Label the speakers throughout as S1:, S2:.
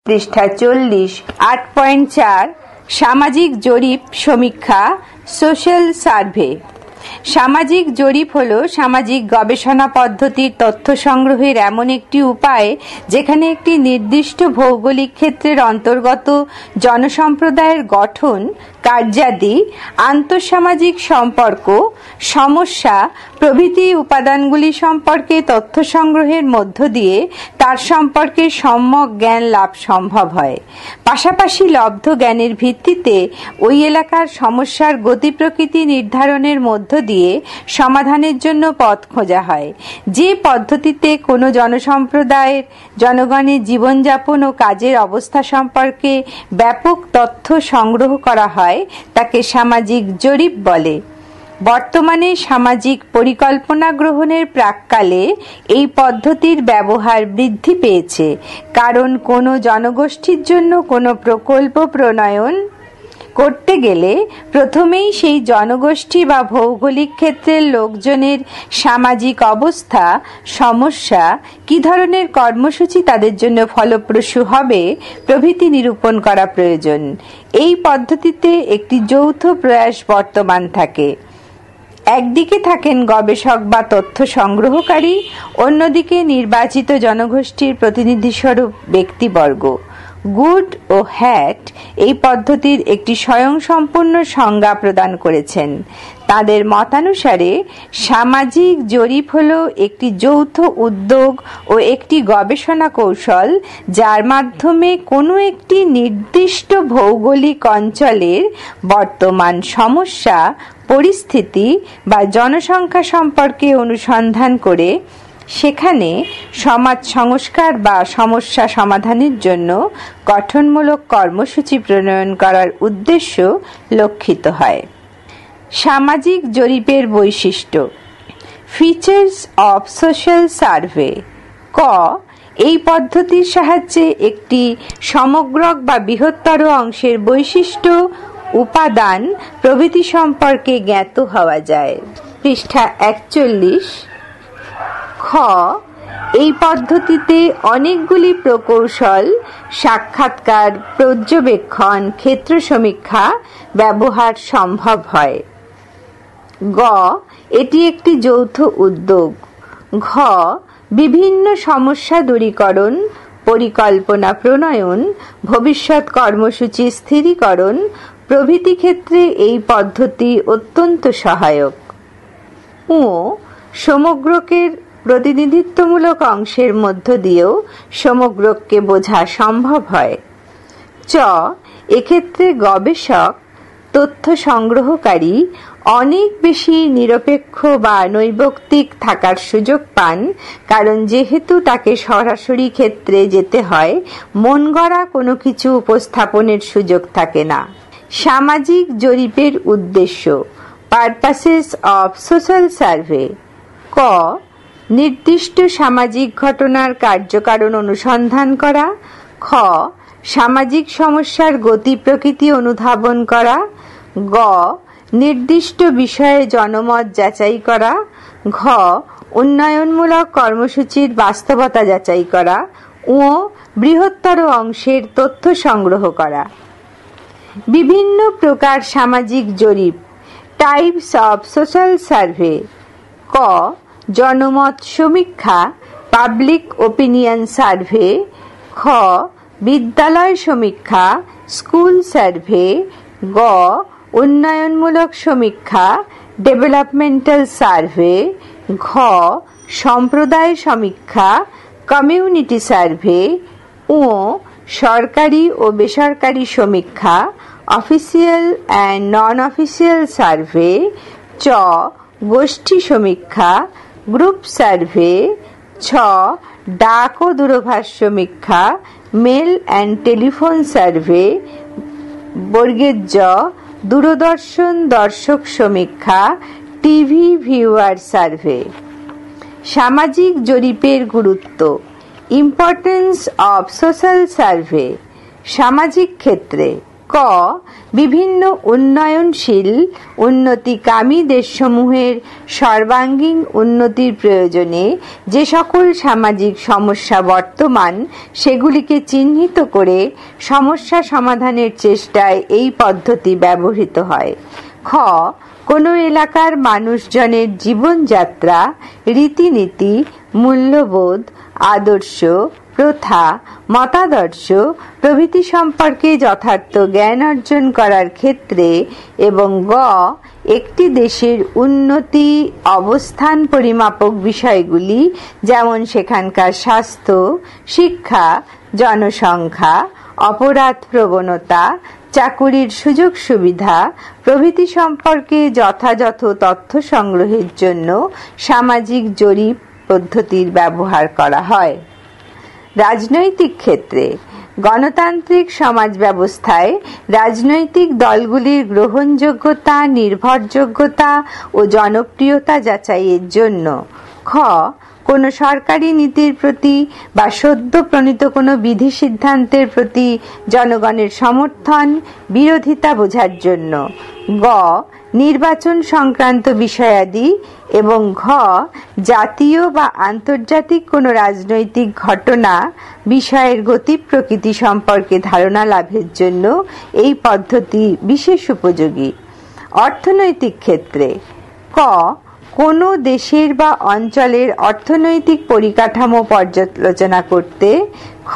S1: পৃষ্ঠা 40 8.4 সামাজিক জরিপ সমীক্ষা সোশ্যাল সার্ভে। সামাজিক জরিপ হলো সামাজিক গবেষণা পদ্ধতির তথ্য সংগ্রহের এমন একটি উপায় যেখানে একটি নির্দিষ্ট ভৌগোলিক ক্ষেত্রের অন্তর্গত জনসম্প্রদায়ের গঠন, কার্যাদি, আন্তঃসামাজিক সম্পর্ক, সমস্যা প্রভৃতি উপাদানগুলি সম্পর্কে তথ্য সংগ্রহের মধ্য দিয়ে তার সম্পর্কে সম্যক জ্ঞান লাভ সম্ভব হয়। পাশাপাশি লব্ধ জ্ঞানের ভিত্তিতে ওই এলাকার সমস্যার গতি প্রকৃতি নির্ধারণের মধ্য দিয়ে সমাধানের জন্য পথ খোঁজা হয়। যে পদ্ধতিতে কোনো জনসম্প্রদায়ের জনগণের জীবনযাপন ও কাজের অবস্থা সম্পর্কে ব্যাপক তথ্য সংগ্রহ করা হয় তাকে সামাজিক জরিপ বলে। বর্তমানে সামাজিক পরিকল্পনা গ্রহণের প্রাক্কালে এই পদ্ধতির ব্যবহার বৃদ্ধি পেয়েছে, কারণ কোনো জনগোষ্ঠীর জন্য কোনো প্রকল্প প্রণয়ন করতে গেলে প্রথমেই সেই জনগোষ্ঠী বা ভৌগোলিক ক্ষেত্রের লোকজনের সামাজিক অবস্থা, সমস্যা, কী ধরনের কর্মসূচি তাদের জন্য ফলপ্রসূ হবে প্রভৃতি নিরূপণ করা প্রয়োজন। এই পদ্ধতিতে একটি যৌথ প্রয়াস বর্তমান থাকে। একদিকে থাকেন গবেষক বা তথ্য সংগ্রহকারী, অন্যদিকে নির্বাচিত জনগোষ্ঠীর প্রতিনিধিস্বরূপ ব্যক্তিবর্গ। গুড ও হ্যাট এই পদ্ধতির একটি স্বয়ংসম্পূর্ণ সংজ্ঞা প্রদান করেছেন। তাদের মতানুসারে সামাজিক জরিপ হল একটি যৌথ উদ্যোগ ও একটি গবেষণা কৌশল যার মাধ্যমে কোনো একটি নির্দিষ্ট ভৌগোলিক অঞ্চলের বর্তমান সমস্যা, পরিস্থিতি বা জনসংখ্যা সম্পর্কে অনুসন্ধান করে সেখানে সমাজ সংস্কার বা সমস্যা সমাধানের জন্য গঠনমূলক কর্মসূচি প্রণয়ন করার উদ্দেশ্য লক্ষিত হয়। সামাজিক জরিপের বৈশিষ্ট্য। Features of social survey. ক, এই পদ্ধতির সাহায্যে একটি সমগ্রক বা বৃহত্তর অংশের বৈশিষ্ট্য, উপাদান প্রভৃতি সম্পর্কে জ্ঞাত হওয়া যায়। পৃষ্ঠা 41। খ, এই পদ্ধতিতে অনেকগুলি প্রকৌশল, সাক্ষাৎকার, পর্যবেক্ষণ, ক্ষেত্র সমীক্ষা ব্যবহার সম্ভব হয়। গ, এটি একটি যৌথ উদ্যোগ। ঘ, বিভিন্ন সমস্যা দূরীকরণ, পরিকল্পনা প্রণয়ন, ভবিষ্যৎ কর্মসূচি স্থিরীকরণ প্রভৃতি ক্ষেত্রে এই পদ্ধতি অত্যন্ত সহায়ক। ও, সমগ্রকের প্রতিনিধিত্বমূলক অংশের মধ্য দিয়েও সমগ্রকে বোঝা সম্ভব হয়। চ, এক্ষেত্রে গবেষক, তথ্য সংগ্রহকারী অনেক বেশি নিরপেক্ষ বা নৈর্ব্যক্তিক থাকার সুযোগ পান, কারণ যেহেতু তাকে সরাসরি ক্ষেত্রে যেতে হয়, মন গড়া কোনো কিছু উপস্থাপনের সুযোগ থাকে না। সামাজিক জরিপের উদ্দেশ্য। Purposes of social survey. ক, নির্দিষ্ট সামাজিক ঘটনার কার্যকারণ অনুসন্ধান করা। খ, সামাজিক সমস্যার গতি প্রকৃতি অনুধাবন করা। গ, নির্দিষ্ট বিষয়ে জনমত যাচাই করা। ঘ, উন্নয়নমূলক কর্মসূচির বাস্তবতা যাচাই করা ও বৃহত্তর অংশের তথ্য সংগ্রহ করা। বিভিন্ন প্রকার সামাজিক জরিপ। Types of social survey. ক, জনমত সমীক্ষা, পাবলিক ওপিনিয়ন সার্ভে। খ, বিদ্যালয় সমীক্ষা, স্কুল সার্ভে। গ, উন্নয়নমূলক সমীক্ষা, ডেভেলপমেন্টাল সার্ভে। ঘ, সম্প্রদায় সমীক্ষা, কমিউনিটি সার্ভে। ও, সরকারি ও বেসরকারি সমীক্ষা, official and non official survey. চ, গোষ্ঠী সমীক্ষা, গ্রুপ সার্ভে। ছ, ডাক ও দূরভাষ সমীক্ষা, মেল অ্যান্ড টেলিফোন সার্ভে। বর্গের জ, দূরদর্শন দর্শক সমীক্ষা, টিভি ভিউয়ার সার্ভে। সামাজিক জরিপের গুরুত্ব। Importance of social survey. সামাজিক ক্ষেত্রে ক বিভিন্ন উন্নয়নশীল উন্নতিকামী দেশসমূহের সর্বাঙ্গীন উন্নতির প্রয়োজনে যে সকল সামাজিক সমস্যা বর্তমান সেগুলিকে চিহ্নিত করে সমস্যা সমাধানের চেষ্টায় এই পদ্ধতি ব্যবহৃত হয়। খ কোনো এলাকার মানুষজনের জীবনযাত্রা, রীতিনীতি, মূল্যবোধ, আদর্শ, প্রথা, মতাদর্শ প্রভৃতি সম্পর্কে যথার্থ জ্ঞান অর্জন করার ক্ষেত্রে এবং গ একটি দেশের উন্নতি অবস্থান পরিমাপক বিষয়গুলি যেমন সেখানকার স্বাস্থ্য, শিক্ষা, জনসংখ্যা, অপরাধ প্রবণতা, চাকুরির সুযোগ সুবিধা প্রভৃতি সম্পর্কে যথাযথ তথ্য সংগ্রহের জন্য সামাজিক জরিপ পদ্ধতির ব্যবহার করা হয়। রাজনৈতিক ক্ষেত্রে গণতান্ত্রিক সমাজ ব্যবস্থায় রাজনৈতিক দলগুলির গ্রহণযোগ্যতা, নির্ভরযোগ্যতা ও জনপ্রিয়তা যাচাইয়ের জন্য খ কোনো সরকারি নীতির প্রতি বা সদ্য প্রণীত কোনো বিধি সিদ্ধান্তের প্রতি জনগণের সমর্থন, বিরোধিতা বোঝার জন্য গ নির্বাচন সংক্রান্ত বিষয়াদি এবং ঘ জাতীয় বা আন্তর্জাতিক কোনো রাজনৈতিক ঘটনা বিষয়ের গতি প্রকৃতি সম্পর্কে ধারণা লাভের জন্য এই পদ্ধতি বিশেষ উপযোগী। অর্থনৈতিক ক্ষেত্রে ক কোনো দেশের বা অঞ্চলের অর্থনৈতিক পরিকাঠামো পর্যালোচনা করতে খ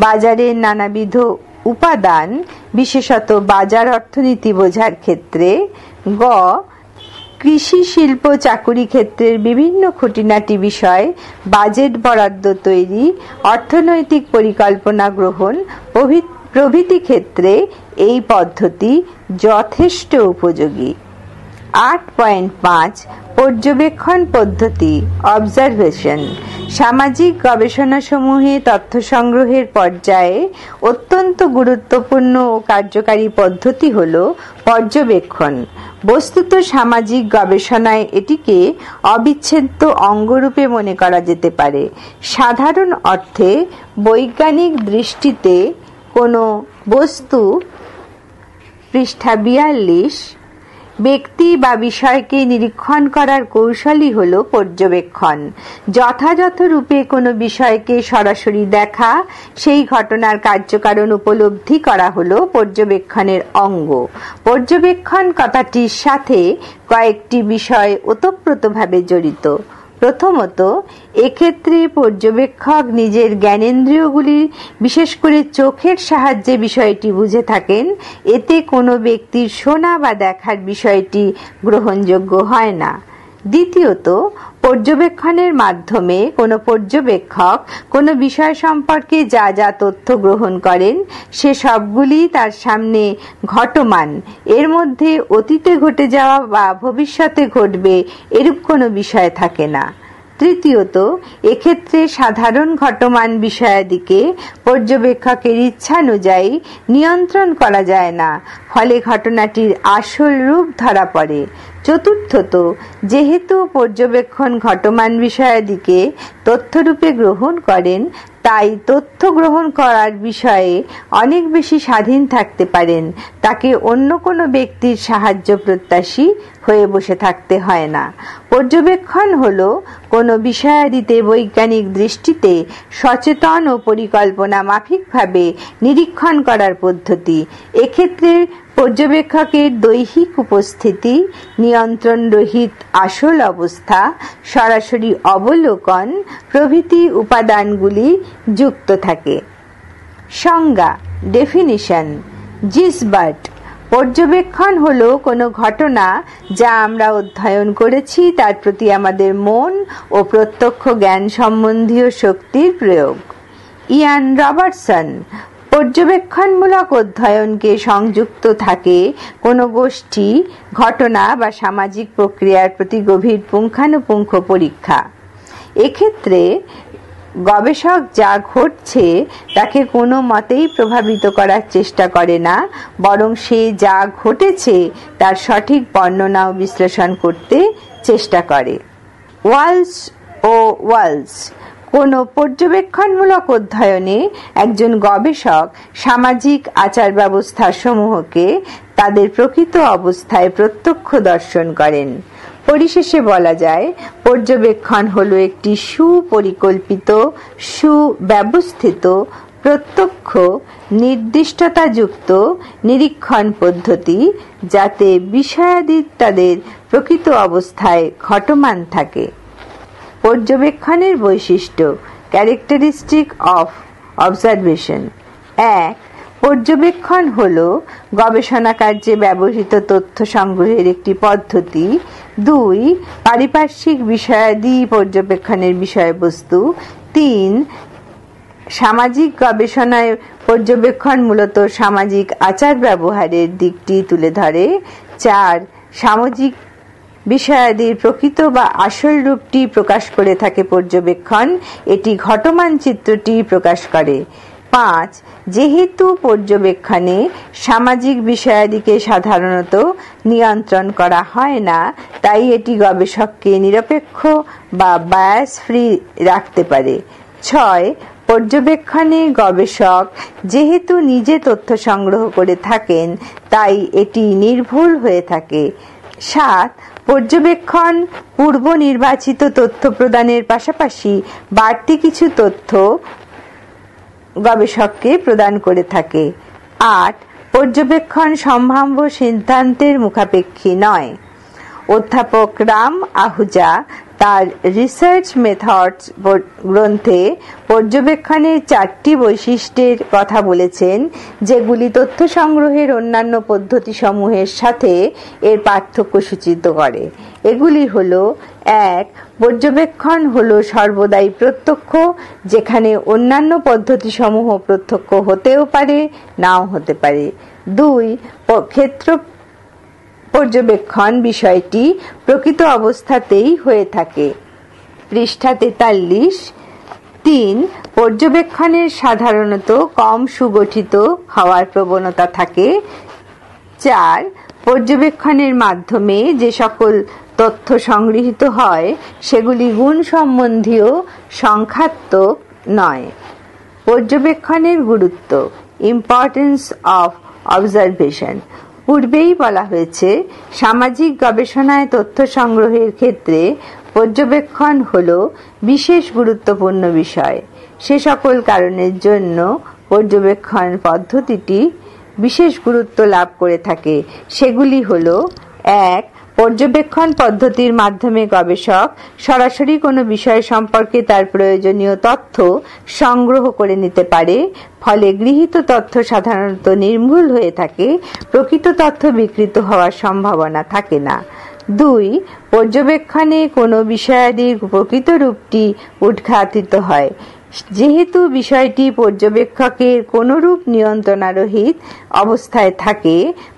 S1: বাজারের নানাবিধ উপাদান বিশেষত বাজার অর্থনীতি বোঝার ক্ষেত্রে গ কৃষি, শিল্প, চাকুরি ক্ষেত্রের বিভিন্ন খুঁটিনাটি বিষয় বাজেট বরাদ্দ তৈরি, অর্থনৈতিক পরিকল্পনা গ্রহণ প্রভৃতি ক্ষেত্রে এই পদ্ধতি যথেষ্ট উপযোগী। 8.5 পর্যবেক্ষণ পদ্ধতি অবজারভেশন সামাজিক গবেষণাসমূহে তথ্য সংগ্রহের পর্যায়ে অত্যন্ত গুরুত্বপূর্ণ ও কার্যকারী পদ্ধতি হল পর্যবেক্ষণ। বস্তুত সামাজিক গবেষণায় এটিকে অবিচ্ছেদ্য অঙ্গরূপে মনে করা যেতে পারে। সাধারণ অর্থে বৈজ্ঞানিক দৃষ্টিতে কোনো বস্তু, পৃষ্ঠা 42, ব্যক্তি বা বিষয়কে নিরীক্ষণ করার কৌশলই হল পর্যবেক্ষণ। যথাযথ রূপে কোনো বিষয়কে সরাসরি দেখা, সেই ঘটনার কার্যকারণ উপলব্ধি করা হল পর্যবেক্ষণের অঙ্গ। পর্যবেক্ষণ কথাটির সাথে কয়েকটি বিষয় ওতপ্রোতভাবে জড়িত। প্রথমত, এক্ষেত্রে পর্যবেক্ষক নিজের জ্ঞানেন্দ্রিয়গুলির, বিশেষ করে চোখের সাহায্যে বিষয়টি বুঝে থাকেন। এতে কোনো ব্যক্তির শোনা বা দেখার বিষয়টি গ্রহণযোগ্য হয় না। দ্বিতীয়ত, পর্যবেক্ষণের মাধ্যমে কোনো পর্যবেক্ষক কোনো বিষয় সম্পর্কে যা যা তথ্য গ্রহণ করেন সে সবগুলি তার সামনে ঘটমান, এর মধ্যে অতীতে ঘটে যাওয়া বা ভবিষ্যতে ঘটবে এরূপ কোনো বিষয় থাকে না। তৃতীয়ত, এক্ষেত্রে সাধারণ ঘটমান বিষয়াদিকে পর্যবেক্ষকের ইচ্ছানুযায়ী নিয়ন্ত্রণ করা যায় না, ফলে ঘটনাটির আসল রূপ ধরা পড়ে। চতুর্থত, যেহেতু পর্যবেক্ষণ ঘটমান বিষয়াদিকে তথ্যরূপে গ্রহণ করেন, তাই তথ্য গ্রহণ করার বিষয়ে অনেক বেশি স্বাধীন থাকতে পারেন। তাকে অন্য কোনো ব্যক্তির সাহায্য প্রত্যাশী হয়ে বসে থাকতে হয় না। পর্যবেক্ষণ হলো কোনো বিষয়াদিতে বৈজ্ঞানিক দৃষ্টিতে সচেতন ও পরিকল্পনা মাফিকভাবে নিরীক্ষণ করার পদ্ধতি। এক্ষেত্রে পর্যবেক্ষকের দৈহিক উপস্থিতি, নিয়ন্ত্রণ রহিত আসল অবস্থা, সরাসরি অবলোকন প্রভৃতি উপাদানগুলি যুক্ত থাকে। সংজ্ঞা, ডেফিনিশন। জিসবার্ট পর্যবেক্ষণ হলো কোনো ঘটনা যা আমরা অধ্যয়ন করেছি তার প্রতি আমাদের মন ও প্রত্যক্ষ জ্ঞান সম্বন্ধীয় শক্তির প্রয়োগ। ইয়ান রবার্টসন পর্যবেক্ষণমূলক অধ্যয়নকে সংযুক্ত থাকে কোনো গোষ্ঠী, ঘটনা বা সামাজিক প্রক্রিয়ার প্রতি গভীর পুঙ্খানুপুঙ্খ পরীক্ষা। এক্ষেত্রে গবেষক যা ঘটছে তাকে কোনো মতেই প্রভাবিত করার চেষ্টা করে না, বরং সে যা ঘটেছে তার সঠিক বর্ণনা ও বিশ্লেষণ করতে চেষ্টা করে। ওয়ালস ও ওয়ালস কোনো পর্যবেক্ষণমূলক অধ্যয়নে একজন গবেষক সামাজিক আচার ব্যবস্থা সমূহকে তাদের প্রকৃত অবস্থায় প্রত্যক্ষ দর্শন করেন। পরিশেষে বলা যায়, পর্যবেক্ষণ হলো একটি সুপরিকল্পিত, সুব্যবস্থিত, প্রত্যক্ষ, নির্দিষ্টতাযুক্ত নিরীক্ষণ পদ্ধতি, যাতে বিষয়াদি তাদের প্রকৃত অবস্থায় ঘটমান থাকে। পর্যবেক্ষণের বৈশিষ্ট্য, ক্যারেক্টারিস্টিক অফ অবজারভেশন। 1. পর্যবেক্ষণ হল গবেষণা কার্যে ব্যবহৃত তথ্য সংগ্রহের একটি পদ্ধতি। 2. পারিপার্শ্বিক বিষয়াদি পর্যবেক্ষণের বিষয়বস্তু। 3. সামাজিক গবেষণায় পর্যবেক্ষণ মূলত সামাজিক আচার ব্যবহারের দিকটি তুলে ধরে। 4. সামাজিক বিষয়াদির প্রকৃত বা আসল রূপটি প্রকাশ করে থাকে পর্যবেক্ষণ, এটি ঘটমান চিত্রটি প্রকাশ করে। 5. যেহেতু পর্যবেক্ষণে সামাজিক বিষয়াদিকে সাধারণত নিয়ন্ত্রণ করা হয় না, তাই এটি গবেষককে নিরপেক্ষ বা বায়াস ফ্রি রাখতে পারে। 6. পর্যবেক্ষণে গবেষক যেহেতু নিজে তথ্য সংগ্রহ করে থাকেন, তাই এটি নির্ভুল হয়ে থাকে। 7. পর্যবেক্ষণ পূর্ব নির্বাচিত তথ্য প্রদানের পাশাপাশি বাড়তি কিছু তথ্য গবেষককে প্রদান করে থাকে। 8. পর্যবেক্ষণ সম্ভাব্য সিদ্ধান্তের মুখাপেক্ষী নয়। অধ্যাপক রাম আহুজা তার রিসার্চ মেথডস গ্রন্থে পর্যবেক্ষণের 4টি বৈশিষ্ট্যের কথা বলেছেন, যেগুলি তথ্য সংগ্রহের অন্যান্য পদ্ধতিসমূহের সাথে এর পার্থক্য সূচিত করে। এগুলি হল: 1. পর্যবেক্ষণ হল সর্বদাই প্রত্যক্ষ, যেখানে অন্যান্য পদ্ধতিসমূহ প্রত্যক্ষ হতেও পারে, নাও হতে পারে। 2. ক্ষেত্র পর্যবেক্ষণ বিষয়টি প্রকৃত অবস্থাতেই হয়ে থাকে। পৃষ্ঠা 43। 3. পর্যবেক্ষণের সাধারণত কম সুগঠিত হওয়ার প্রবণতা থাকে। 4. পর্যবেক্ষণের মাধ্যমে যে সকল তথ্য সংগৃহীত হয় সেগুলি গুণ সম্বন্ধীয়, সংখ্যাত্মক নয়। পর্যবেক্ষণের গুরুত্ব, ইম্পর্টেন্স অফ অবজারভেশন। পূর্বেই বলা হয়েছে, সামাজিক গবেষণায় তথ্য সংগ্রহের ক্ষেত্রে পর্যবেক্ষণ হল বিশেষ গুরুত্বপূর্ণ বিষয়। সে সকল কারণের জন্য পর্যবেক্ষণ পদ্ধতিটি বিশেষ গুরুত্ব লাভ করে থাকে। সেগুলি হল: 1. পর্যবেক্ষণ পদ্ধতির মাধ্যমে গবেষক সরাসরি কোনো বিষয় সম্পর্কে তার প্রয়োজনীয় তথ্য সংগ্রহ করে নিতে পারে, ফলে গৃহীত তথ্য সাধারণত নির্ভুল হয়ে থাকে, প্রকৃত তথ্য বিকৃত হওয়ার সম্ভাবনা থাকে না। 2. পর্যবেক্ষণে কোনো বিষয়াদির প্রকৃত রূপটি উদ্ঘাটিত হয়। যেহেতু বিষয়টি পর্যবেক্ষকের কোনরূপ নিয়ন্ত্রণারহিত অবস্থায় থাকে,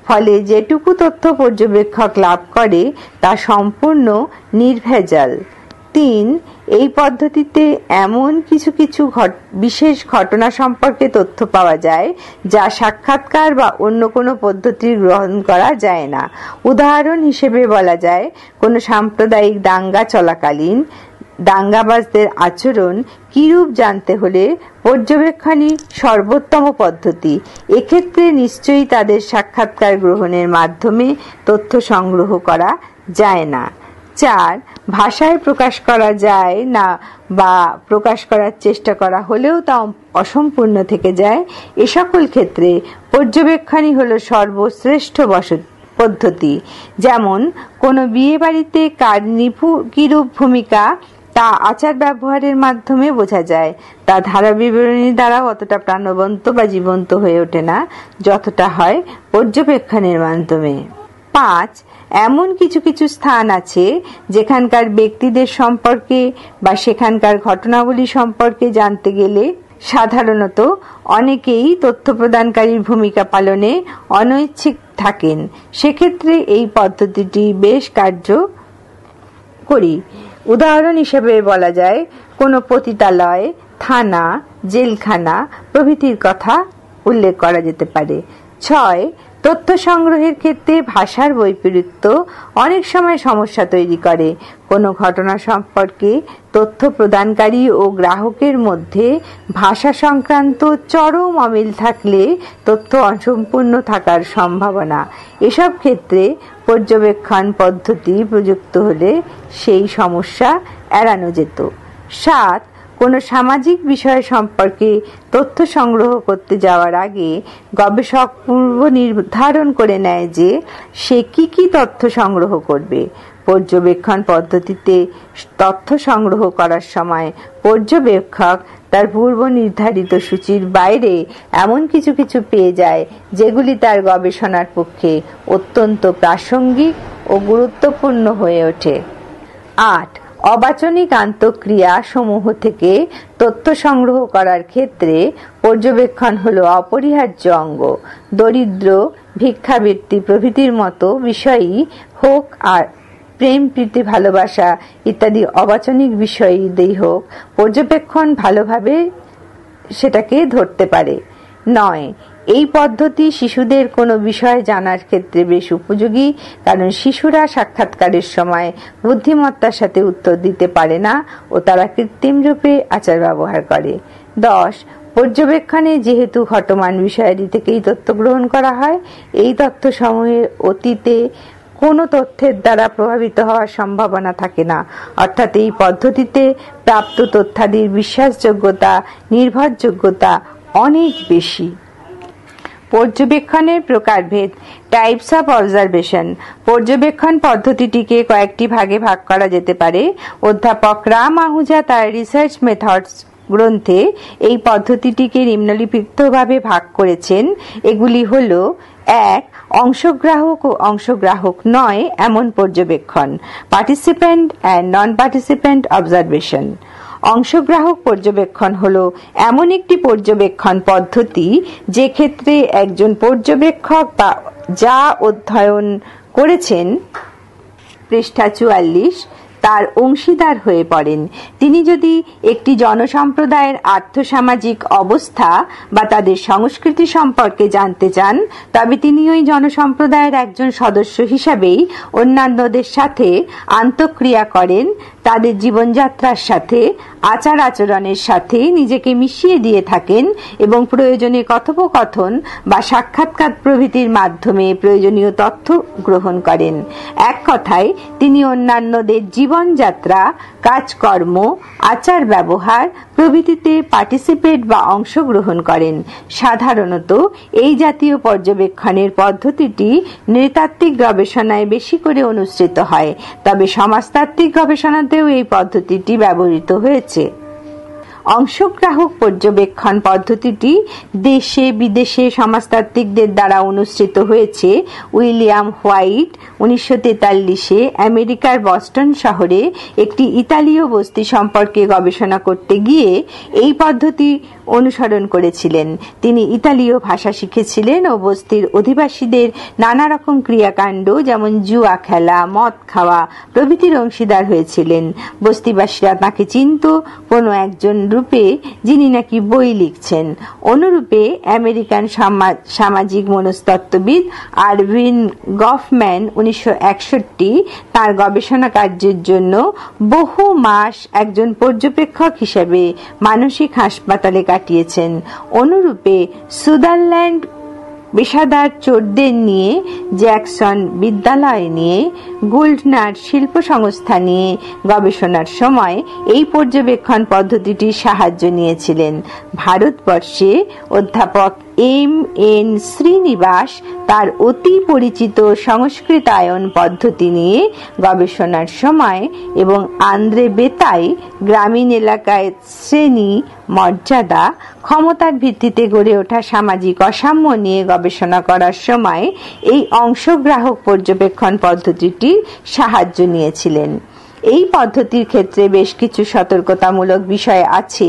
S1: ফলে যেটুকু তথ্য পর্যবেক্ষক লাভ করে তা সম্পূর্ণ নির্ভেজাল। 3. এই পদ্ধতিতে এমন কিছু বিশেষ ঘটনা সম্পর্কে তথ্য পাওয়া যায় যা সাক্ষাৎকার বা অন্য কোনো পদ্ধতি গ্রহণ করা যায় না। উদাহরণ হিসেবে বলা যায়, কোনো সাম্প্রদায়িক দাঙ্গা চলাকালীন দাঙ্গাবাজদের আচরণ কিরূপ জানতে হলে পর্যবেক্ষণই সর্বোত্তম পদ্ধতি। এক্ষেত্রে নিশ্চয়ই তাদের সাক্ষাৎকার গ্রহণের মাধ্যমে তথ্য সংগ্রহ করা যায় না। 4. ভাষায় প্রকাশ করা যায় না বা প্রকাশ করার চেষ্টা করা হলেও তা অসম্পূর্ণ থেকে যায়। এ সকল ক্ষেত্রে পর্যবেক্ষণই হল সর্বশ্রেষ্ঠ পদ্ধতি। যেমন, কোনো বিয়ে বাড়িতে কার কিরূপ ভূমিকা তা আচার ব্যবহারের মাধ্যমে বোঝা যায়, তা ধারা বিবরণী দ্বারা অতটা প্রাণবন্ত বা জীবন্ত হয়ে ওঠে না যতটা হয় পর্যবেক্ষণের মাধ্যমে। 5. এমন কিছু স্থান আছে যেখানকার ব্যক্তিদের সম্পর্কে বা সেখানকার ঘটনাবলী সম্পর্কে জানতে গেলে সাধারণত অনেকেই তথ্য প্রদানকারীর ভূমিকা পালনে অনৈচ্ছিক থাকেন। সেক্ষেত্রে এই পদ্ধতিটি বেশ কার্যকরী। উদাহরণ হিসেবে বলা যায়, কোনো পতিতালয়, থানা, জেলখানা প্রভৃতির কথা উল্লেখ করা যেতে পারে। 6. তথ্য সংগ্রহের ক্ষেত্রে ভাষার বৈপরীত্য অনেক সময় সমস্যা তৈরি করে। কোনো ঘটনা সম্পর্কে তথ্য প্রদানকারী ও গ্রাহকের মধ্যে ভাষা সংক্রান্ত চরম অমিল থাকলে তথ্য অসম্পূর্ণ থাকার সম্ভাবনা। এসব ক্ষেত্রে পর্যবেক্ষণ পদ্ধতি প্রযুক্ত হলে সেই সমস্যা এড়ানো যেত। 7. কোনো সামাজিক বিষয় সম্পর্কে তথ্য সংগ্রহ করতে যাওয়ার আগে গবেষক পূর্ব নির্ধারণ করে নেয় যে সে কি তথ্য সংগ্রহ করবে। পর্যবেক্ষণ পদ্ধতিতে তথ্য সংগ্রহ করার সময় পর্যবেক্ষক তার পূর্ব নির্ধারিত সূচির বাইরে এমন কিছু পেয়ে যায় যেগুলি তার গবেষণার পক্ষে অত্যন্ত প্রাসঙ্গিক ও গুরুত্বপূর্ণ হয়ে ওঠে। 8. অবাচনিক আন্তঃক্রিয়া সমূহ থেকে তথ্য সংগ্রহ করার ক্ষেত্রে পর্যবেক্ষণ হল অপরিহার্য অঙ্গ। দরিদ্র, ভিক্ষাবৃত্তি প্রভৃতির মতো বিষয়ই হোক আর প্রেম, প্রীতি, ভালোবাসা ইত্যাদি অবাচনিক বিষয়ই হোক, পর্যবেক্ষণ ভালোভাবে সেটাকে ধরতে পারে। 9. এই পদ্ধতি শিশুদের কোনো বিষয় জানার ক্ষেত্রে বেশ উপযোগী, কারণ শিশুরা সাক্ষাৎকারের সময় বুদ্ধিমত্তার সাথে উত্তর দিতে পারে না ও তারা কৃত্রিম রূপে আচার ব্যবহার করে। 10. পর্যবেক্ষণে যেহেতু ঘটমান বিষয়াদি থেকেই তথ্য গ্রহণ করা হয়, এই তথ্য সমূহের অতীতে কোনো তথ্যের দ্বারা প্রভাবিত হওয়ার সম্ভাবনা থাকে না। অর্থাৎ এই পদ্ধতিতে প্রাপ্ত তথ্যাদির বিশ্বাসযোগ্যতা, নির্ভরযোগ্যতা অনেক বেশি। পর্যবেক্ষণের প্রকারভেদ, টাইপস অফ অবজারভেশন। পর্যবেক্ষণ পদ্ধতিটিকে কয়েকটি ভাগে ভাগ করা যেতে পারে। অধ্যাপক রাম আহুজা তার রিসার্চ মেথডস গ্রন্থে এই পদ্ধতিটিকে নিম্নলিখিতভাবে ভাগ করেছেন। এগুলি হল: 1. অংশগ্রাহক ও অংশগ্রাহক নয় এমন পর্যবেক্ষণ, participant and non participant observation. অংশগ্রাহক পর্যবেক্ষণ হলো এমন একটি পর্যবেক্ষণ পদ্ধতি যে ক্ষেত্রে একজন পর্যবেক্ষক বা যা অধ্যয়ন করেছেন পৃষ্ঠা 44 তার অংশীদার হয়ে পড়েন। তিনি যদি একটি জনসম্প্রদায়ের আর্থসামাজিক অবস্থা বা তাদের সংস্কৃতি সম্পর্কে জানতে চান, তবে তিনি ওই জনসম্প্রদায়ের একজন সদস্য হিসাবেই অন্যান্যদের সাথে আন্তঃক্রিয়া করেন, তাদের জীবনযাত্রার সাথে, আচার আচরণের সাথে নিজেকে মিশিয়ে দিয়ে থাকেন এবং প্রয়োজনে কথোপকথন বা সাক্ষাৎকার প্রভৃতির মাধ্যমে প্রয়োজনীয় তথ্য গ্রহণ করেন। এক কথায় তিনি অন্যান্যদের জীবনযাত্রা, কাজকর্ম, আচার ব্যবহার প্রভৃতিতে পার্টিসিপেট বা অংশগ্রহণ করেন। সাধারণত এই জাতীয় পর্যবেক্ষণের পদ্ধতিটি নৃতাত্ত্বিক গবেষণায় বেশি করে অনুসৃত হয়, তবে সমাজতাত্ত্বিক গবেষণাতেও এই পদ্ধতিটি ব্যবহৃত হয়েছে। অংশগ্রাহক পর্যবেক্ষণ পদ্ধতিটি দেশে বিদেশে সমাজতাত্ত্বিকদের দ্বারা অনুসৃত হয়েছে। উইলিয়াম হোয়াইট 1943-এ আমেরিকার বস্টন শহরে একটি ইতালীয় বস্তি সম্পর্কে গবেষণা করতে গিয়ে এই পদ্ধতি অনুসরণ করেছিলেন। তিনি ইতালীয় ভাষা শিখেছিলেন ও বস্তির অধিবাসীদের নানা রকম ক্রিয়াকাণ্ড যেমন জুয়া খেলা, মদ খাওয়া প্রভৃতির অংশীদার হয়েছিলেন। বস্তিবাসীরা তাকে চিনত কোনো একজন রূপে যিনি নাকি বই লিখছেন। অনুরূপে আমেরিকান সামাজিক মনস্তত্ত্ববিদ আরভিন গফম্যান 1961 তার গবেষণা কার্যের জন্য বহু মাস একজন পর্যবেক্ষক হিসেবে মানসিক হাসপাতালে কাটিয়েছেন। অনুরূপে সুদারল্যান্ড পেশাদার চোরদের নিয়ে, জ্যাকসন বিদ্যালয় নিয়ে, গুল্ডনার শিল্প সংস্থা নিয়ে গবেষণার সময় এই পর্যবেক্ষণ পদ্ধতিটির সাহায্য নিয়েছিলেন। ভারতবর্ষে অধ্যাপক এম.এন. শ্রীনিবাস তার অতি পরিচিত সংস্কৃতায়ন পদ্ধতি নিয়ে গবেষণার সময় এবং আন্দ্রে বেতাই গ্রামীণ এলাকায় শ্রেণী, মর্যাদা, ক্ষমতার ভিত্তিতে গড়ে ওঠা সামাজিক অসাম্য নিয়ে গবেষণা করার সময় এই অংশগ্রাহক পর্যবেক্ষণ পদ্ধতিটির সাহায্য নিয়েছিলেন। এই পদ্ধতির ক্ষেত্রে বেশ কিছু সতর্কতামূলক বিষয় আছে।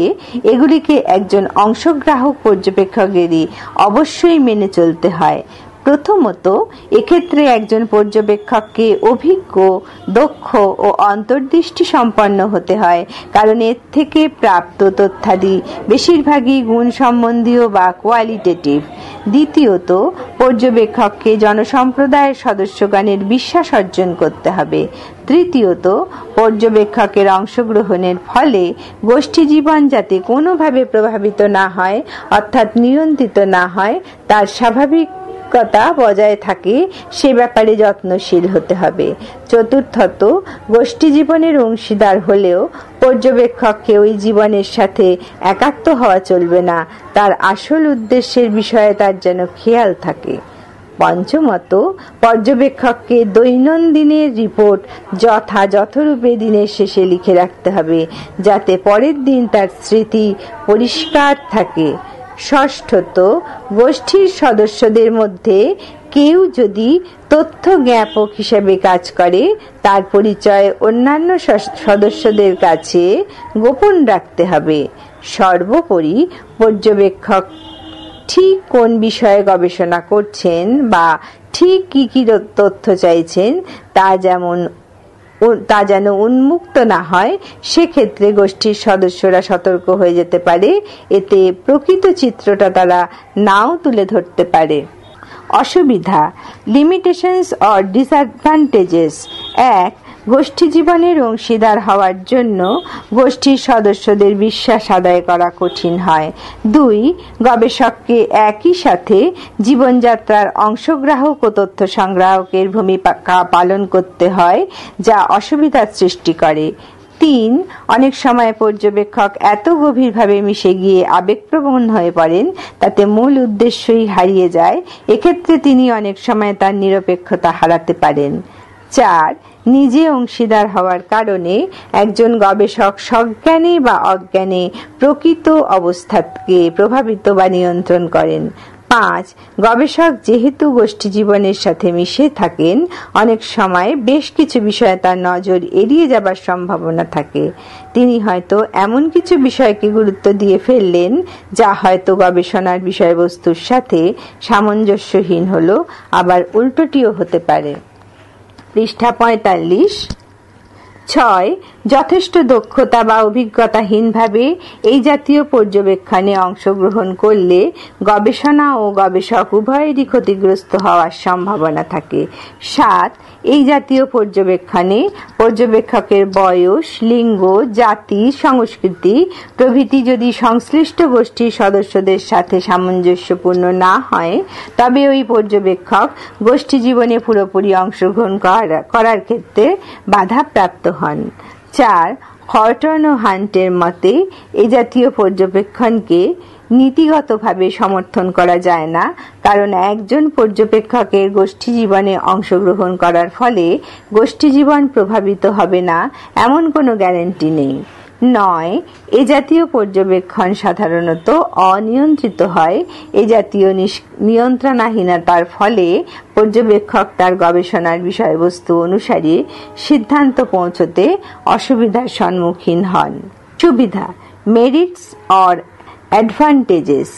S1: এগুলিকে একজন অংশগ্রাহক পর্যবেক্ষকেরই অবশ্যই মেনে চলতে হয়। প্রথমত, এক্ষেত্রে একজন পর্যবেক্ষককে অভিজ্ঞ, দক্ষ ও অন্তর্দৃষ্টি সম্পন্ন হতে হয়, কারণ এর থেকে প্রাপ্ত তথ্যাদি বেশিরভাগই গুণ সম্বন্ধীয় বা কোয়ালিটেটিভ। দ্বিতীয়ত, পর্যবেক্ষককে জনসম্প্রদায়ের সদস্যগণের বিশ্বাস অর্জন করতে হবে। তৃতীয়ত, পর্যবেক্ষকের অংশগ্রহণের ফলে গোষ্ঠী জীবন যাতে কোনোভাবে প্রভাবিত না হয়, অর্থাৎ নিয়ন্ত্রিত না হয়, তার স্বাভাবিকতা বজায় থাকে সে ব্যাপারে যত্নশীল হতে হবে। চতুর্থত, গোষ্ঠী জীবনের অংশীদার হলেও পর্যবেক্ষককে ওই জীবনের সাথে একাত্ম হওয়া চলবে না, তার আসল উদ্দেশ্যের বিষয়ে তার যেন খেয়াল থাকে। পঞ্চমত, পর্যবেক্ষককে দৈনন্দিনের রিপোর্ট যথাযথরূপে দিনের শেষে লিখে রাখতে হবে, যাতে পরের দিন তার স্মৃতি পরিষ্কার থাকে। ষষ্ঠত, গোষ্ঠীর সদস্যদের মধ্যে কেউ যদি তথ্য জ্ঞাপক হিসেবে কাজ করে, তার পরিচয় অন্যান্য সদস্যদের কাছে গোপন রাখতে হবে। সর্বোপরি, পর্যবেক্ষক ঠিক কোন বিষয়ে গবেষণা করছেন বা ঠিক কি কি তথ্য চাইছেন তা যেন উন্মুক্ত না হয়, সেক্ষেত্রে গোষ্ঠীর সদস্যরা সতর্ক হয়ে যেতে পারে, এতে প্রকৃত চিত্রটা তারা নাও তুলে ধরতে পারে। অসুবিধা, লিমিটেশনস অর ডিসঅ্যাডভান্টেজেস। 1. গোষ্ঠী জীবনের অংশীদার হওয়ার জন্য গোষ্ঠীর সদস্যদের বিশ্বাস আদায় করা কঠিন হয়। 2. গবেষককে একই সাথে জীবনযাত্রার অংশগ্রাহক ও তথ্য সংগ্রাহকের ভূমিকা পালন করতে হয়, যা অসুবিধার সৃষ্টি করে। 3. অনেক সময় পর্যবেক্ষক এত গভীরভাবে মিশে গিয়ে আবেগপ্রবণ হয়ে পড়েন, তাতে মূল উদ্দেশ্যই হারিয়ে যায়। এক্ষেত্রে তিনি অনেক সময় তার নিরপেক্ষতা হারাতে পারেন। 4. নিজে অংশীদার হওয়ার কারণে একজন গবেষক সজ্ঞানে বা অজ্ঞানে প্রকৃত অবস্থাকে প্রভাবিত বা নিয়ন্ত্রণ করেন। 5. গবেষক যেহেতু গোষ্ঠী জীবনের সাথে মিশে থাকেন, অনেক সময় বেশ কিছু বিষয়ে তার নজর এড়িয়ে যাবার সম্ভাবনা থাকে। তিনি হয়তো এমন কিছু বিষয়কে গুরুত্ব দিয়ে ফেললেন যা হয়তো গবেষণার বিষয়বস্তুর সাথে সামঞ্জস্যহীন হলো, আবার উল্টোটিও হতে পারে। পৃষ্ঠা 45। 6. যথেষ্ট দক্ষতা বা অভিজ্ঞতাহীনভাবে এই জাতীয় পর্যবেক্ষণে অংশগ্রহণ করলে গবেষণা ও গবেষক উভয়েরই ক্ষতিগ্রস্ত হওয়ার সম্ভাবনা থাকে। 7. এই জাতীয় পর্যবেক্ষণে পর্যবেক্ষকের বয়স, লিঙ্গ, জাতি, সংস্কৃতি প্রভৃতি যদি সংশ্লিষ্ট গোষ্ঠীর সদস্যদের সাথে সামঞ্জস্যপূর্ণ না হয়, তবে ওই পর্যবেক্ষক গোষ্ঠী জীবনে পুরোপুরি অংশগ্রহণ করার ক্ষেত্রে বাধাপ্রাপ্ত হন। 4. হর্টন ও হান্টের মতে এই জাতীয় পর্যবেক্ষণকে নীতিগতভাবে সমর্থন করা যায় না, কারণ একজন পর্যবেক্ষকের গোষ্ঠী জীবনে অংশগ্রহণ করার ফলে গোষ্ঠী জীবন প্রভাবিত হবে না এমন কোনো গ্যারান্টি নেই। 9. এ জাতীয় পর্যবেক্ষণ সাধারণত অনিয়ন্ত্রিত হয়। এ জাতীয় নিয়ন্ত্রণাহীনতার ফলে পর্যবেক্ষক তার গবেষণার বিষয়বস্তু অনুসারে সিদ্ধান্ত পৌঁছতে অসুবিধার সম্মুখীন হন। সুবিধা, মেরিটস অর অ্যাডভান্টেজেস।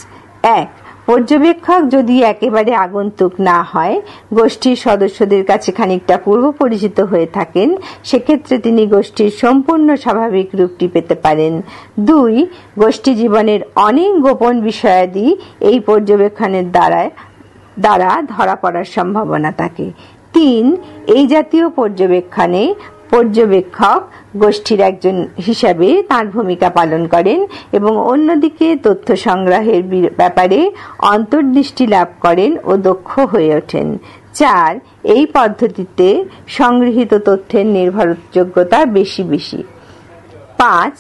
S1: 1. পর্যবেক্ষক যদি একেবারে আগন্তুক না হয়, গোষ্ঠীর সদস্যদের কাছে খানিকটা পূর্ব পরিচিত হয়ে থাকেন, সেক্ষেত্রে তিনি গোষ্ঠীর সম্পূর্ণ স্বাভাবিক রূপটি পেতে পারেন। 2. গোষ্ঠী জীবনের অনেক গোপন বিষয়াদি এই পর্যবেক্ষণের দ্বারা ধরা পড়ার সম্ভাবনা থাকে। 3. এই জাতীয় পর্যবেক্ষণে পর্যবেক্ষক গোষ্ঠীর একজন হিসাবে তার ভূমিকা পালন করেন এবং অন্যদিকে তথ্য সংগ্রহের ব্যাপারে অন্তর্দৃষ্টি লাভ করেন ও দক্ষ হয়ে ওঠেন। 4. এই পদ্ধতিতে সংগৃহীত তথ্যের নির্ভরযোগ্যতা বেশি। 5.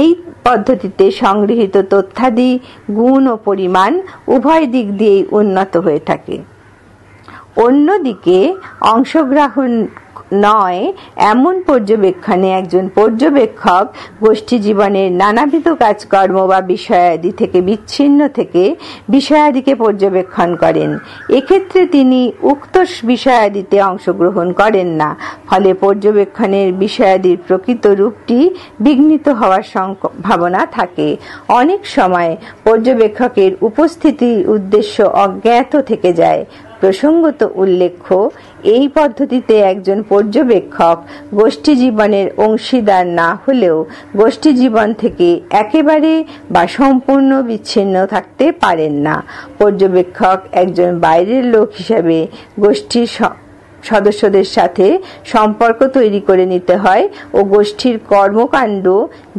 S1: এই পদ্ধতিতে সংগৃহীত তথ্যাদি গুণ ও পরিমাণ উভয় দিক দিয়েই উন্নত হয়ে থাকে। অন্যদিকে অংশগ্রহণ নয় এমন পর্যবেক্ষণে একজন পর্যবেক্ষক গোষ্ঠী জীবনের নানাবিধ কাজকর্ম বা বিষয়াদি থেকে বিচ্ছিন্ন থেকে বিষয়াদিকে পর্যবেক্ষণ করেন। এক্ষেত্রে তিনি উক্ত বিষয়াদিতে অংশগ্রহণ করেন না, ফলে পর্যবেক্ষণের বিষয়াদির প্রকৃত রূপটি বিঘ্নিত হওয়ার সম্ভাবনা থাকে। অনেক সময় পর্যবেক্ষকের উপস্থিতির উদ্দেশ্য অজ্ঞাত থেকে যায়, প্রসঙ্গত উল্লেখ্য, এই পদ্ধতিতে একজন পর্যবেক্ষক গোষ্ঠী জীবনের অংশীদার না হলেও গোষ্ঠী জীবন থেকে একেবারে বা সম্পূর্ণ বিচ্ছিন্ন থাকতে পারেন না। পর্যবেক্ষক একজন বাইরের লোক হিসাবে গোষ্ঠীর সদস্যদের সাথে সম্পর্ক তৈরি করে নিতে হয় ও গোষ্ঠীর কর্মকাণ্ড,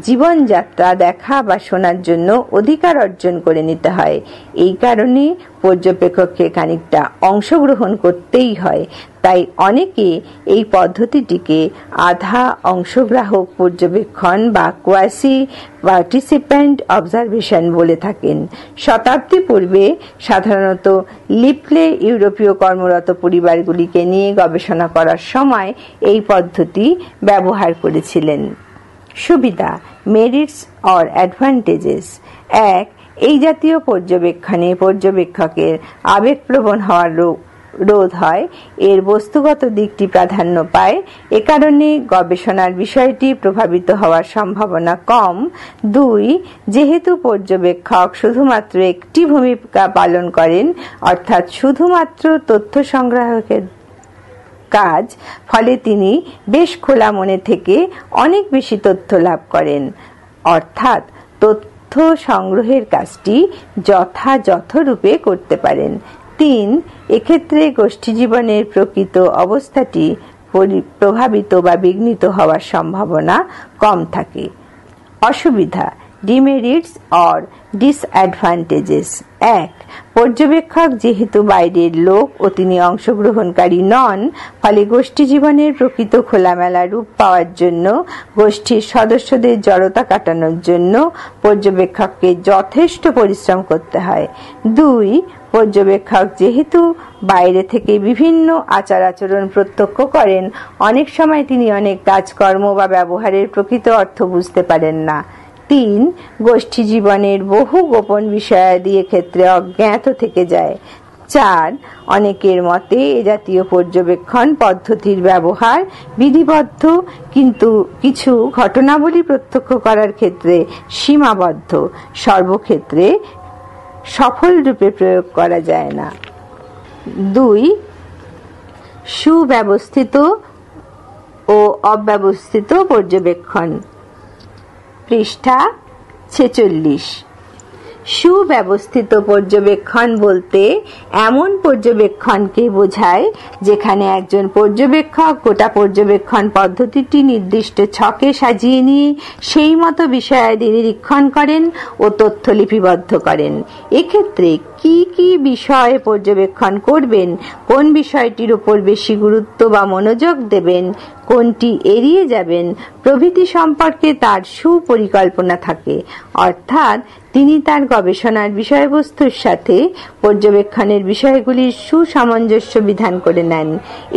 S1: জীবনযাত্রা দেখা বা শোনার জন্য অধিকার অর্জন করে নিতে হয়। এই কারণে পর্যবেক্ষককে খানিকটা অংশগ্রহণ করতেই হয়। তাই অনেকে এই পদ্ধতিটিকে আধা অংশগ্রাহক পর্যবেক্ষণ বা কোয়াসি পার্টিসিপ্যান্ট অবজারভেশন বলে থাকেন। শতাব্দী পূর্বে সাধারণত লিপলে ইউরোপীয় কর্মরত পরিবারগুলিকে নিয়ে গবেষণা করার সময় এই পদ্ধতি ব্যবহার করেছিলেন। সুবিধা, মেরিটস অর অ্যাডভান্টেজেস। 1. এই জাতীয় পর্যবেক্ষণে পর্যবেক্ষকের আবেগপ্রবণ হওয়ার রোধ হয়, এর বস্তুগত দিকটি প্রাধান্য পায়। এ কারণে গবেষণার বিষয়টি প্রভাবিত হওয়ার সম্ভাবনা কম। 2. যেহেতু পর্যবেক্ষক শুধুমাত্র একটি ভূমিকা পালন করেন, অর্থাৎ শুধুমাত্র তথ্য সংগ্রাহকের কাজ, ফলে তিনি বেশ খোলা মনে থেকে অনেক বেশি তথ্য লাভ করেন, অর্থাৎ তথ্য সংগ্রহের কাজটি যথাযথরূপে করতে পারেন। 3. এক্ষেত্রে গোষ্ঠী জীবনের প্রকৃত অবস্থাটি প্রভাবিত বা বিঘ্নিত হওয়ার সম্ভাবনা কম থাকে। অসুবিধা, ডিমেরিটস অর ডিসঅ্যাডভান্টেজেস। 1. পর্যবেক্ষক যেহেতু বাইরের লোক ও তিনি অংশগ্রহণকারী নন, ফলে গোষ্ঠী জীবনের প্রকৃত খোলামেলা রূপ পাওয়ার জন্য, গোষ্ঠীর সদস্যদের জড়তা কাটানোর জন্য পর্যবেক্ষককে যথেষ্ট পরিশ্রম করতে হয়। 2. পর্যবেক্ষক যেহেতু বাইরে থেকে বিভিন্ন আচার আচরণ প্রত্যক্ষ করেন, অনেক সময় তিনি অনেক কাজকর্ম বা ব্যবহারের প্রকৃত অর্থ বুঝতে পারেন না। 3. গোষ্ঠী জীবনের বহু গোপন বিষয়াদি ক্ষেত্রে অজ্ঞাত থেকে যায়। 4. অনেকের মতে এ জাতীয় পর্যবেক্ষণ পদ্ধতির ব্যবহার বিধিবদ্ধ, কিন্তু কিছু ঘটনাবলী প্রত্যক্ষ করার ক্ষেত্রে সীমাবদ্ধ, সর্বক্ষেত্রে সফলরূপে প্রয়োগ করা যায় না। 2. সুব্যবস্থিত ও অব্যবস্থিত পর্যবেক্ষণ। পৃষ্ঠা 46। সুব্যবস্থিত পর্যবেক্ষণ বলতে এমন পর্যবেক্ষণকে বোঝায় যেখানে একজন পর্যবেক্ষক গোটা পর্যবেক্ষণ পদ্ধতিটি নির্দিষ্ট ছকে সাজিয়ে নিয়ে সেই মতো বিষয়াদি নিরীক্ষণ করেন ও তথ্য লিপিবদ্ধ করেন। এক্ষেত্রে কি কি বিষয় পর্যবেক্ষণ করবেন, কোন বিষয়টির উপর বেশি গুরুত্ব বা মনোযোগ দেবেন, কোনটি এড়িয়ে যাবেন প্রভৃতি সম্পর্কে তার সুপরিকল্পনা থাকে। অর্থাৎ তিনি তার গবেষণার বিষয়বস্তুর সাথে পর্যবেক্ষণের বিষয়গুলির সুসামঞ্জস্য বিধান করে নেন।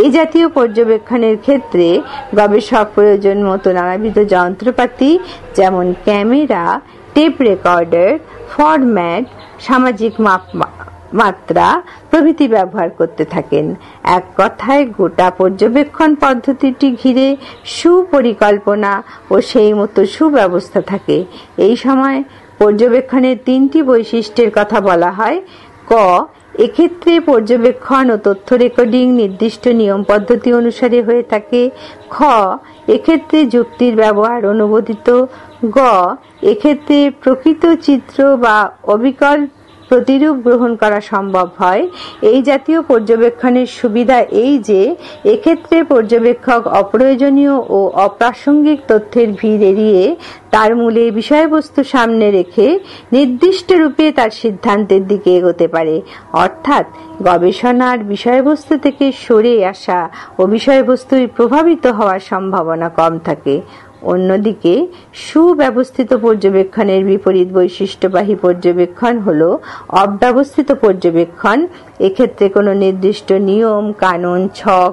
S1: এ জাতীয় পর্যবেক্ষণের ক্ষেত্রে গবেষক প্রয়োজন মতো নানাবিধ যন্ত্রপাতি যেমন ক্যামেরা, টেপ রেকর্ডার, ফরম্যাট, সামাজিক মাত্রা প্রভৃতি ব্যবহার করতে থাকেন। এক কথায় গোটা পর্যবেক্ষণ পদ্ধতিটি ঘিরে সুপরিকল্পনা ও সেই মতো সুব্যবস্থা থাকে। এই সময় পর্যবেক্ষণের 3টি বৈশিষ্ট্যের কথা বলা হয়। ক. এক্ষেত্রে পর্যবেক্ষণ ও তথ্য রেকর্ডিং নির্দিষ্ট নিয়ম পদ্ধতি অনুসারে হয়ে থাকে। খ. এক্ষেত্রে যুক্তির ব্যবহার অনুমোদিত। গ. এক্ষেত্রে প্রকৃত চিত্র বা অবিকল প্রতিরূপ গ্রহণ করা সম্ভব হয়। এই জাতীয় পর্যবেক্ষণের সুবিধা এই যে এক্ষেত্রে পর্যবেক্ষক অপ্রয়োজনীয় ও অপ্রাসঙ্গিক তথ্যের ভিড় এড়িয়ে তার মূলে বিষয়বস্তু সামনে রেখে নির্দিষ্ট রূপে তার সিদ্ধান্তের দিকে এগোতে পারে, অর্থাৎ গবেষণার বিষয়বস্তু থেকে সরে আসা ও বিষয়বস্তুর প্রভাবিত হওয়ার সম্ভাবনা কম থাকে। অন্যদিকে সুব্যবস্থিত পর্যবেক্ষণের বিপরীত বৈশিষ্ট্যবাহী পর্যবেক্ষণ হল অব্যবস্থিত পর্যবেক্ষণ। এক্ষেত্রে কোনো নির্দিষ্ট নিয়ম কানুন, ছক,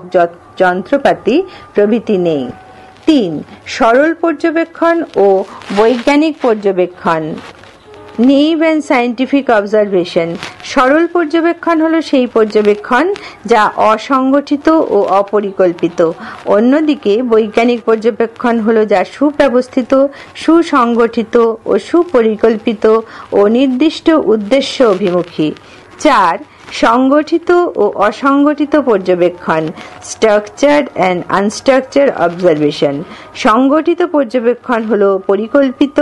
S1: যন্ত্রপাতি প্রভৃতি নেই। 3. সরল পর্যবেক্ষণ ও বৈজ্ঞানিক পর্যবেক্ষণ। Naive and scientific observation. সরল পর্যবেক্ষণ হলো সেই পর্যবেক্ষণ যা অসংগঠিত ও অপরিকল্পিত। অন্যদিকে বৈজ্ঞানিক পর্যবেক্ষণ হলো যা সুব্যবস্থিত, সুসংগঠিত ও সুপরিকল্পিত ও নির্দিষ্ট উদ্দেশ্য অভিমুখী। 4. সংগঠিত ও অসংগঠিত পর্যবেক্ষণ, স্ট্রাকচার্ড অ্যান্ড আনস্ট্রাকচার্ড অবজারভেশন। সংগঠিত পর্যবেক্ষণ হলো পরিকল্পিত,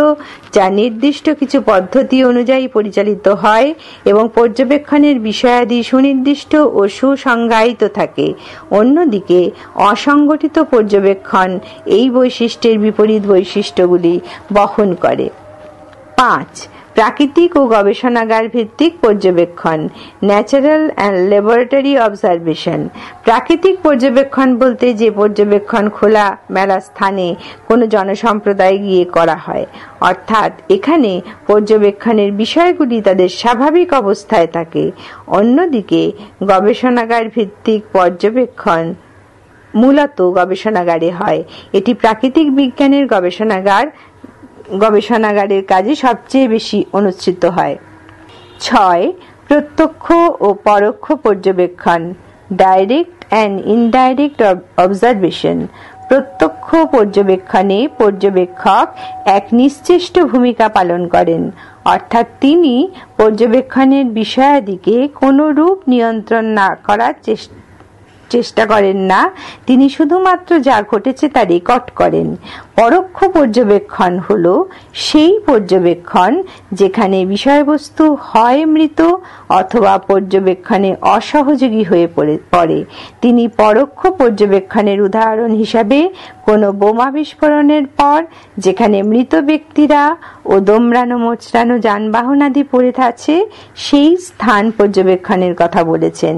S1: যা নির্দিষ্ট কিছু পদ্ধতি অনুযায়ী পরিচালিত হয় এবং পর্যবেক্ষণের বিষয়াদি সুনির্দিষ্ট ও সুসংজ্ঞায়িত থাকে। অন্যদিকে অসংগঠিত পর্যবেক্ষণ এই বৈশিষ্ট্যের বিপরীত বৈশিষ্ট্যগুলি বহন করে। 5. প্রাকৃতিক ও গবেষণাগার ভিত্তিক পর্যবেক্ষণ, ন্যাচারাল অ্যান্ড ল্যাবরেটরি অবজারভেশন। প্রাকৃতিক পর্যবেক্ষণ বলতে যে পর্যবেক্ষণ খোলা মেলা স্থানে কোনো জনসম্প্রদায় গিয়ে করা হয়, অর্থাৎ এখানে পর্যবেক্ষণের বিষয়গুলি তাদের স্বাভাবিক অবস্থায় থাকে। অন্যদিকে গবেষণাগার ভিত্তিক পর্যবেক্ষণ মূলত গবেষণাগারে হয়। এটি প্রাকৃতিক বিজ্ঞানের গবেষণাগারের কাজে সবচেয়ে বেশি অনুষ্ঠিত হয়। 6. প্রত্যক্ষ ও পরোক্ষ পর্যবেক্ষণ, ডাইরেক্ট অ্যান্ড ইনডাইরেক্ট অবজারভেশন। প্রত্যক্ষ পর্যবেক্ষণে পর্যবেক্ষক এক নিশ্চেষ্ট ভূমিকা পালন করেন, অর্থাৎ তিনি পর্যবেক্ষণের বিষয়াদিকে কোনো রূপ নিয়ন্ত্রণ না করার চেষ্টা করেন না, তিনি শুধুমাত্র যা ঘটেছে তা রেকর্ড করেন। পরোক্ষ পর্যবেক্ষণ হলো সেই পর্যবেক্ষণ যেখানে বিষয়বস্তু হয় মৃত অথবা পর্যবেক্ষণে অসহযোগী হয়ে পড়ে। তিনি পরোক্ষ পর্যবেক্ষণের উদাহরণ হিসাবে কোনো বোমা বিস্ফোরণের পর যেখানে মৃত ব্যক্তিরা ও দোমড়ানো মোচড়ানো যানবাহন আদি পড়ে আছে সেই স্থান পর্যবেক্ষণের কথা বলেছেন।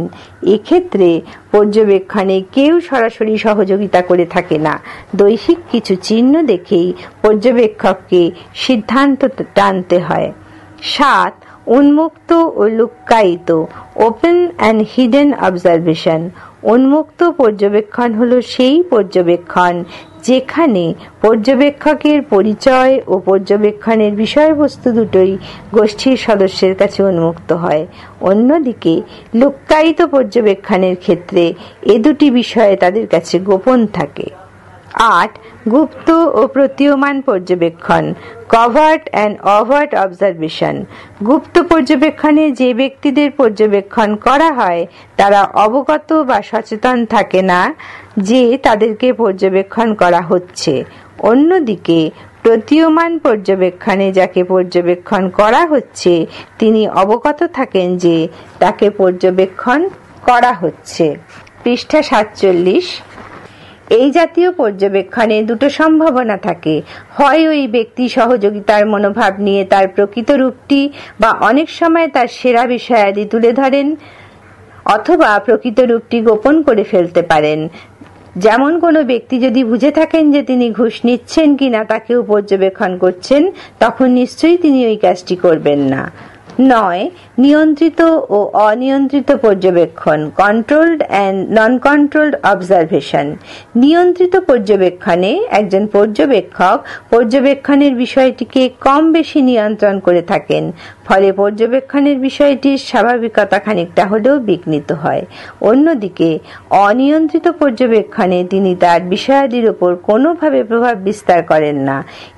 S1: এক্ষেত্রে পর্যবেক্ষণে কেউ সরাসরি সহযোগিতা করে থাকে না। দৈহিক কিছু চিহ্ন দেখেই পর্যবেক্ষককে সিদ্ধান্ত টানতে হয়। 7. উন্মুক্ত ও লুক্কায়িত, ওপেন অ্যান্ড হিডেন অবজারভেশন। উন্মুক্ত পর্যবেক্ষণ হলো সেই পর্যবেক্ষণ যেখানে পর্যবেক্ষকের পরিচয় ও পর্যবেক্ষণের বিষয়বস্তু দুটোই গোষ্ঠীর সদস্যের কাছে উন্মুক্ত হয়। অন্যদিকে লুক্কায়িত পর্যবেক্ষণের ক্ষেত্রে এ দুটি বিষয়ে তাদের কাছে গোপন থাকে। 8. গুপ্ত ও প্রতীয়মান পর্যবেক্ষণ, কভার্ট অ্যান্ড ওভার্ট অবজারভেশন। গুপ্ত পর্যবেক্ষণে যে ব্যক্তিদের পর্যবেক্ষণ করা হয় তারা অবগত বা সচেতন থাকে না যে তাদেরকে পর্যবেক্ষণ করা হচ্ছে। অন্যদিকে প্রতীয়মান পর্যবেক্ষণে যাকে পর্যবেক্ষণ করা হচ্ছে তিনি অবগত থাকেন যে তাকে পর্যবেক্ষণ করা হচ্ছে। পৃষ্ঠা 47। এই জাতীয় পর্যবেক্ষণে দুটো সম্ভাবনা থাকে, হয় ওই ব্যক্তি সহযোগিতার মনোভাব নিয়ে তার প্রকৃত রূপটি বা অনেক সময় তার সেরা বিষয়াদি তুলে ধরেন, অথবা প্রকৃত রূপটি গোপন করে ফেলতে পারেন। যেমন কোনো ব্যক্তি যদি বুঝে থাকেন যে তিনি ঘুষ নিচ্ছেন কিনা তাকেও পর্যবেক্ষণ করছেন, তখন নিশ্চয়ই তিনি ওই কাজটি করবেন না। 9. নিয়ন্ত্রিত ও অনিয়ন্ত্রিত পর্যবেক্ষণ, controlled and non controlled observation. নিয়ন্ত্রিত পর্যবেক্ষণে একজন পর্যবেক্ষক পর্যবেক্ষণের বিষয়টিকে কম বেশি নিয়ন্ত্রণ করে থাকেন, ফলে পর্যবেক্ষণের বিষয়টির স্বাভাবিকতা খানিকটা হলেও বিঘ্নিত হয়। অন্যদিকে অনিয়ন্ত্রিত পর্যবেক্ষণে তিনি তার বিষয়াদির উপর কোনোভাবে প্রভাব বিস্তার করেন না।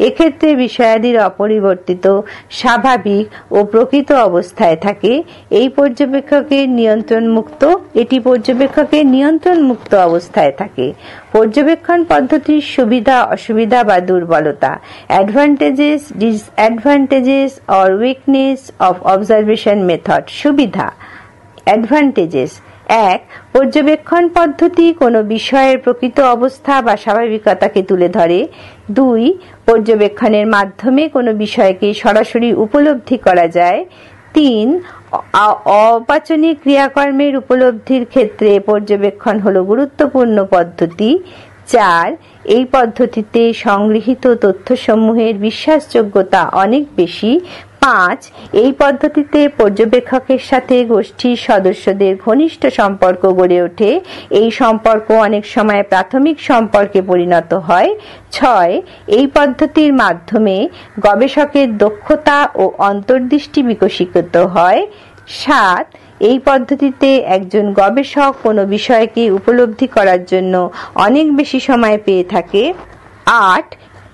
S1: এক্ষেত্রে বিষয়াদির অপরিবর্তিত, স্বাভাবিক ও প্রকৃত অবস্থায় থাকে। এটি পর্যবেক্ষকের নিয়ন্ত্রণ মুক্ত অবস্থায় থাকে। পর্যবেক্ষণ পদ্ধতির সুবিধা অসুবিধা বা দুর্বলতা, advantages disadvantages or weakness of observation method. সুবিধা, অ্যাডভান্টেজেস: 1. পর্যবেক্ষণ পদ্ধতি কোনো বিষয়ের প্রকৃত অবস্থা বা স্বাভাবিকতাকে তুলে ধরে। 2. পর্যবেক্ষণের মাধ্যমে কোনো বিষয়কে সরাসরি উপলব্ধি করা যায়। 3. অবাচনিক ক্রিয়াকর্মের উপলব্ধির ক্ষেত্রে পর্যবেক্ষণ হলো গুরুত্বপূর্ণ পদ্ধতি। 4. এই পদ্ধতিতে সংগৃহীত তথ্যসমূহের বিশ্বাসযোগ্যতা অনেক বেশি। 5. এই পদ্ধতিতে পর্যবেক্ষকের সাথে গোষ্ঠীর সদস্যদের ঘনিষ্ঠ সম্পর্ক গড়ে ওঠে। এই সম্পর্ক অনেক সময় প্রাথমিক সম্পর্কে পরিণত হয়। 6. এই পদ্ধতির মাধ্যমে গবেষকের দক্ষতা ও অন্তর্দৃষ্টি বিকশিত হয়। 7. এই পদ্ধতিতে একজন গবেষক কোনো বিষয়কে উপলব্ধি করার জন্য অনেক বেশি সময় পেয়ে থাকে। 8.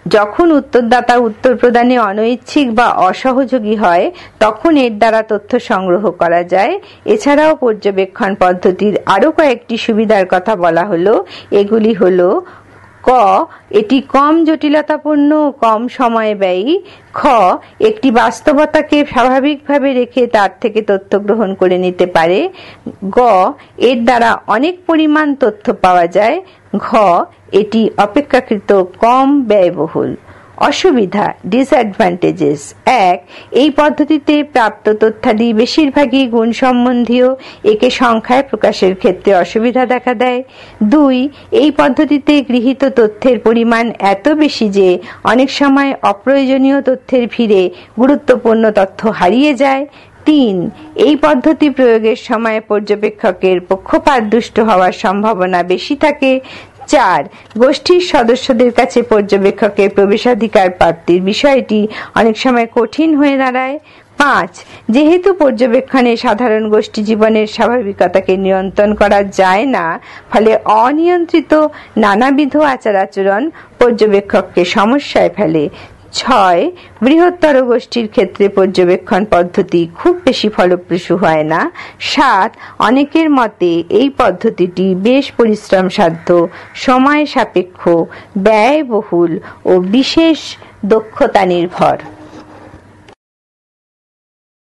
S1: যখন উত্তরদাতা উত্তর প্রদানে অনৈচ্ছিক বা অসহযোগী হয় তখন এর দ্বারা তথ্য সংগ্রহ করা যায়। এছাড়াও পর্যবেক্ষণ পদ্ধতির আরো কয়েকটি সুবিধার কথা বলা হলো। এগুলি হলো: ক, এটি কম জটিলতাপূর্ণ ও কম সময় ব্যয়ী। খ, একটি বাস্তবতাকে স্বাভাবিকভাবে রেখে তার থেকে তথ্য গ্রহণ করে নিতে পারে। গ, এর দ্বারা অনেক পরিমাণ তথ্য পাওয়া যায়। ঘ, এটি অপেক্ষাকৃত কম ব্যয়বহুল। অসুবিধা, ডিসঅ্যাডভান্টেজেস: 1, এই পদ্ধতিতে প্রাপ্ত তথ্যাদি বেশিরভাগই গুণ সম্বন্ধীয়। একে সংখ্যায় প্রকাশের ক্ষেত্রে অসুবিধা দেখা দেয়। 2, এই পদ্ধতিতে গৃহীত তথ্যের পরিমাণ এত বেশি যে অনেক সময় অপ্রয়োজনীয় তথ্যের ভিড়ে গুরুত্বপূর্ণ তথ্য হারিয়ে যায়। 3, এই পদ্ধতি প্রয়োগের সময় পর্যবেক্ষকের পক্ষপাতদুষ্ট হওয়ার সম্ভাবনা বেশি থাকে। 4, গোষ্ঠীর সদস্যদের কাছে পর্যবেক্ষকের প্রবেশাধিকার প্রাপ্তির বিষয়টি অনেক সময় কঠিন হয়ে দাঁড়ায়। 5, যেহেতু পর্যবেক্ষণে সাধারণ গোষ্ঠী জীবনের স্বাভাবিকতাকে নিয়ন্ত্রণ করা যায় না, ফলে অনিয়ন্ত্রিত নানাবিধ আচার আচরণ পর্যবেক্ষককে সমস্যায় ফেলে। 6, বৃহত্তর গোষ্ঠীর ক্ষেত্রে পর্যবেক্ষণ পদ্ধতি খুব বেশি ফলপ্রসূ হয় না। 7, অনেকের মতে এই পদ্ধতিটি বেশ পরিশ্রম সাধ্য, সময় সাপেক্ষ, ব্যয়বহুল ও বিশেষ দক্ষতা নির্ভর।